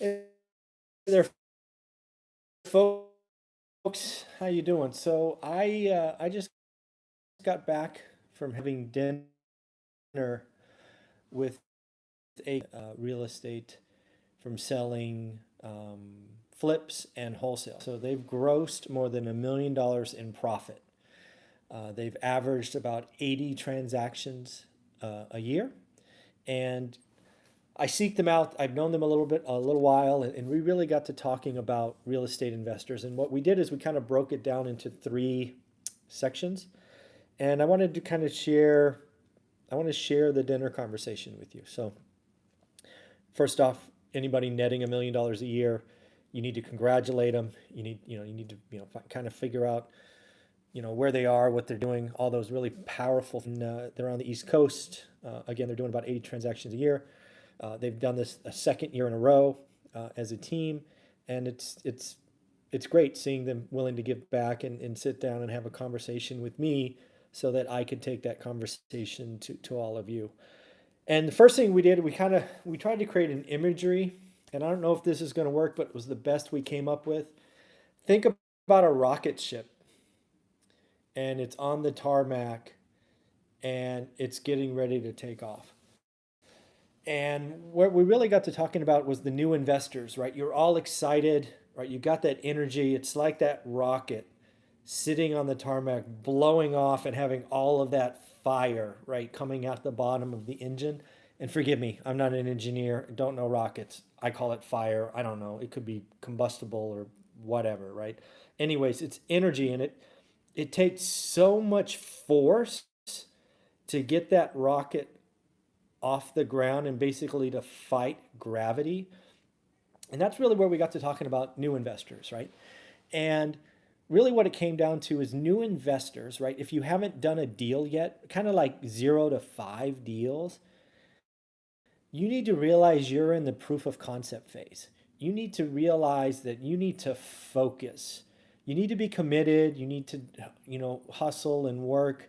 Hey there, folks. How you doing? So I just got back from having dinner with a real estate from selling flips and wholesale. So they've grossed more than $1 million in profit. They've averaged about 80 transactions a year, and I seek them out. I've known them a little while, and we really got to talking about real estate investors. And what we did is we kind of broke it down into three sections. And I wanted to kind of share, I want to share the dinner conversation with you. So first off, anybody netting $1 million a year, you need to congratulate them. You need to, kind of figure out, where they are, what they're doing, all those really powerful. They're on the East Coast. Again, they're doing about 80 transactions a year. They've done this a second year in a row as a team, and it's great seeing them willing to give back and sit down and have a conversation with me so that I could take that conversation to all of you. And the first thing we did, we tried to create an imagery, and I don't know if this is going to work, but it was the best we came up with. Think about a rocket ship, and it's on the tarmac, and it's getting ready to take off. And what we really got to talking about was the new investors, right? You're all excited, right? You got that energy. It's like that rocket sitting on the tarmac, blowing off and having all of that fire, right, coming out the bottom of the engine. And forgive me, I'm not an engineer, don't know rockets. I call it fire. I don't know. It could be combustible or whatever, right? Anyways, it's energy, and it takes so much force to get that rocket off the ground and basically to fight gravity. And that's really where we got to talking about new investors, right? And really what it came down to is new investors, right? If you haven't done a deal yet, kind of like 0 to 5 deals, you need to realize you're in the proof of concept phase. You need to realize that you need to focus. You need to be committed. You need to, hustle and work,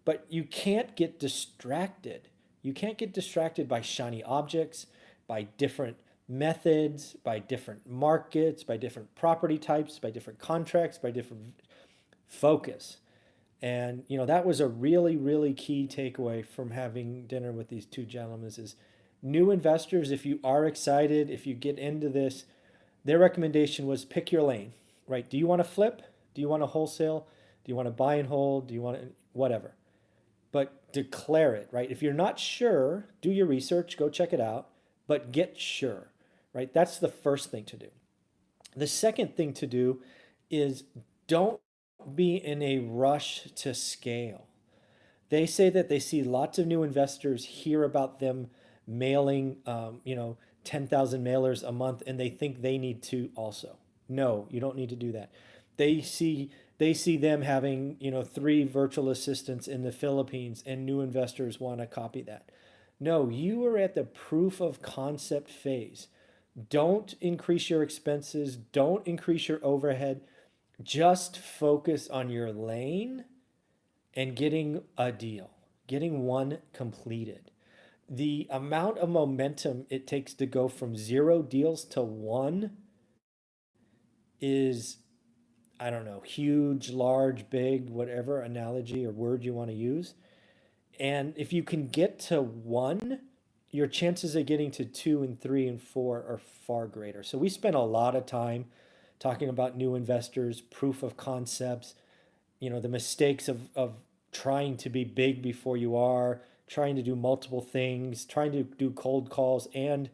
but you can't get distracted. You can't get distracted by shiny objects, by different methods, by different markets, by different property types, by different contracts, by different focus. And that was a really, really key takeaway from having dinner with these two gentlemen is new investors, if you are excited, if you get into this, their recommendation was pick your lane, right? Do you want to flip? Do you want to wholesale? Do you want to buy and hold? Do you want to whatever? But declare it, right? If you're not sure, do your research, go check it out, but get sure, right? That's the first thing to do. The second thing to do is don't be in a rush to scale. They say that they see lots of new investors hear about them mailing, 10,000 mailers a month, and they think they need to also. No, you don't need to do that. They see they see them having, 3 virtual assistants in the Philippines, and new investors want to copy that. No, you are at the proof of concept phase. Don't increase your expenses, don't increase your overhead. Just focus on your lane and getting a deal, getting one completed. The amount of momentum it takes to go from 0 deals to one is, I don't know, huge, large, big, whatever analogy or word you want to use. And if you can get to one, your chances of getting to two and three and four are far greater. So we spent a lot of time talking about new investors, proof of concepts, the mistakes of trying to be big before you are, trying to do multiple things, trying to do cold calls and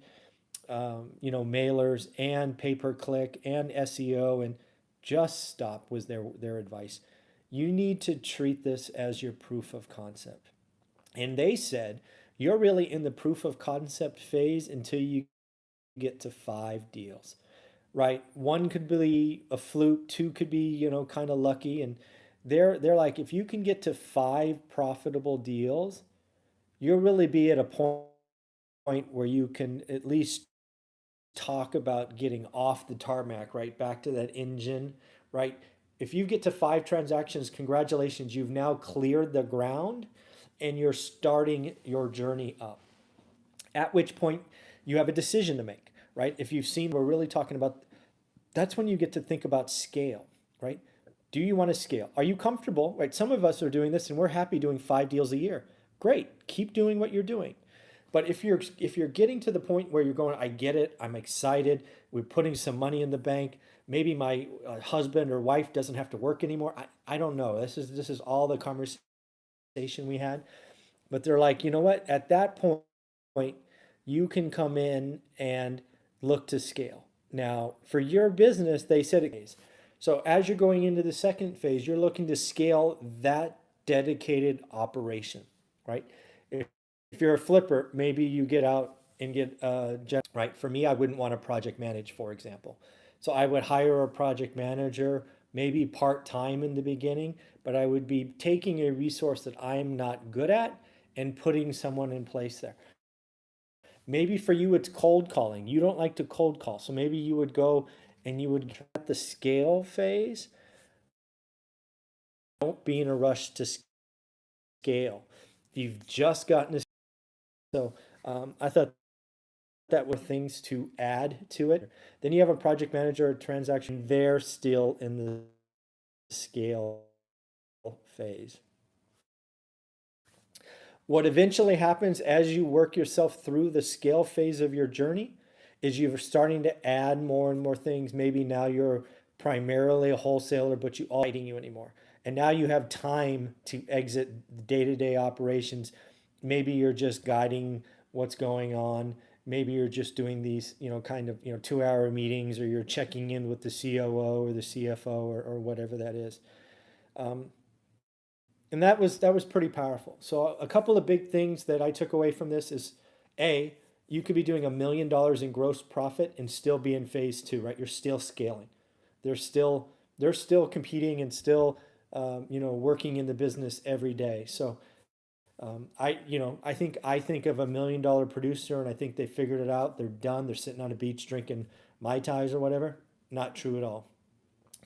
mailers and pay per click and SEO, and just stop was their advice. You need to treat this as your proof of concept. And they said you're really in the proof of concept phase until you get to 5 deals, right? One could be a fluke, two could be, kind of lucky. And they're like, if you can get to 5 profitable deals, you'll really be at a point where you can at least talk about getting off the tarmac, right? Back to that engine, right? If you get to 5 transactions, congratulations, you've now cleared the ground and you're starting your journey up. At which point you have a decision to make, right? If you've seen, we're really talking about, that's when you get to think about scale, right? Do you want to scale? Are you comfortable, right? Some of us are doing this and we're happy doing 5 deals a year. Great, keep doing what you're doing. But if you're getting to the point where you're going, I get it, I'm excited, we're putting some money in the bank. Maybe my husband or wife doesn't have to work anymore. I don't know. This is all the conversation we had. But they're like, you know what? At that point, you can come in and look to scale. Now, for your business, they said it is. So as you're going into the second phase, you're looking to scale that dedicated operation, right? If you're a flipper, maybe you get out and get right. For me, I wouldn't want to project manage, for example. So I would hire a project manager, maybe part-time in the beginning, but I would be taking a resource that I'm not good at and putting someone in place there. Maybe for you, it's cold calling. You don't like to cold call. So maybe you would go and you would at the scale phase. Don't be in a rush to scale. If you've just gotten to, so I thought that were things to add to it. Then you have a project manager or transaction. They're still in the scale phase. What eventually happens as you work yourself through the scale phase of your journey is you're starting to add more and more things. Maybe now you're primarily a wholesaler, but you aren't fighting you anymore. And now you have time to exit day-to-day operations. Maybe you're just guiding what's going on. Maybe you're just doing these, kind of, 2-hour meetings, or you're checking in with the COO or the CFO or whatever that is. And that was pretty powerful. So a couple of big things that I took away from this is, you could be doing $1 million in gross profit and still be in phase two, right? You're still scaling. They're still competing and still working in the business every day. So I think of $1 million producer, and I think they figured it out. They're done. They're sitting on a beach drinking Mai Tais or whatever. Not true at all.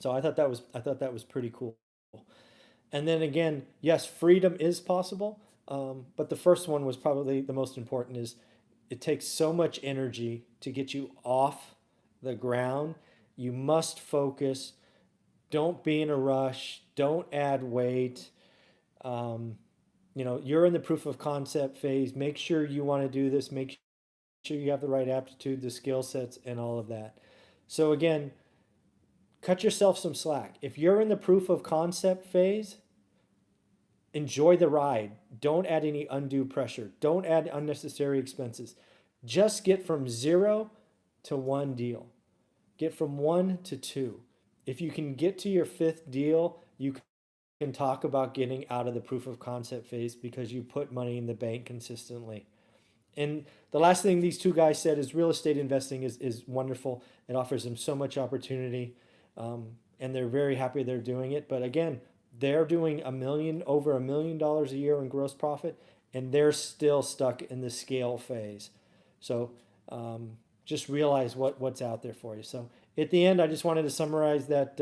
So I thought that was pretty cool. And then again, yes, freedom is possible. But the first one was probably the most important, is it takes so much energy to get you off the ground. You must focus. Don't be in a rush. Don't add weight. You're in the proof of concept phase. Make sure you want to do this. Make sure you have the right aptitude, the skill sets, and all of that. So again, cut yourself some slack. If you're in the proof of concept phase, enjoy the ride. Don't add any undue pressure. Don't add unnecessary expenses. Just get from 0 to 1 deal. Get from 1 to 2. If you can get to your 5th deal, you can talk about getting out of the proof of concept phase because you put money in the bank consistently. And the last thing these two guys said is real estate investing is wonderful. It offers them so much opportunity, and they're very happy they're doing it. But again, they're doing over $1 million a year in gross profit, and they're still stuck in the scale phase. So just realize what's out there for you. So at the end, I just wanted to summarize that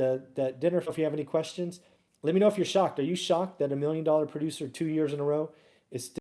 dinner. If you have any questions, let me know if you're shocked. Are you shocked that $1 million producer 2 years in a row is still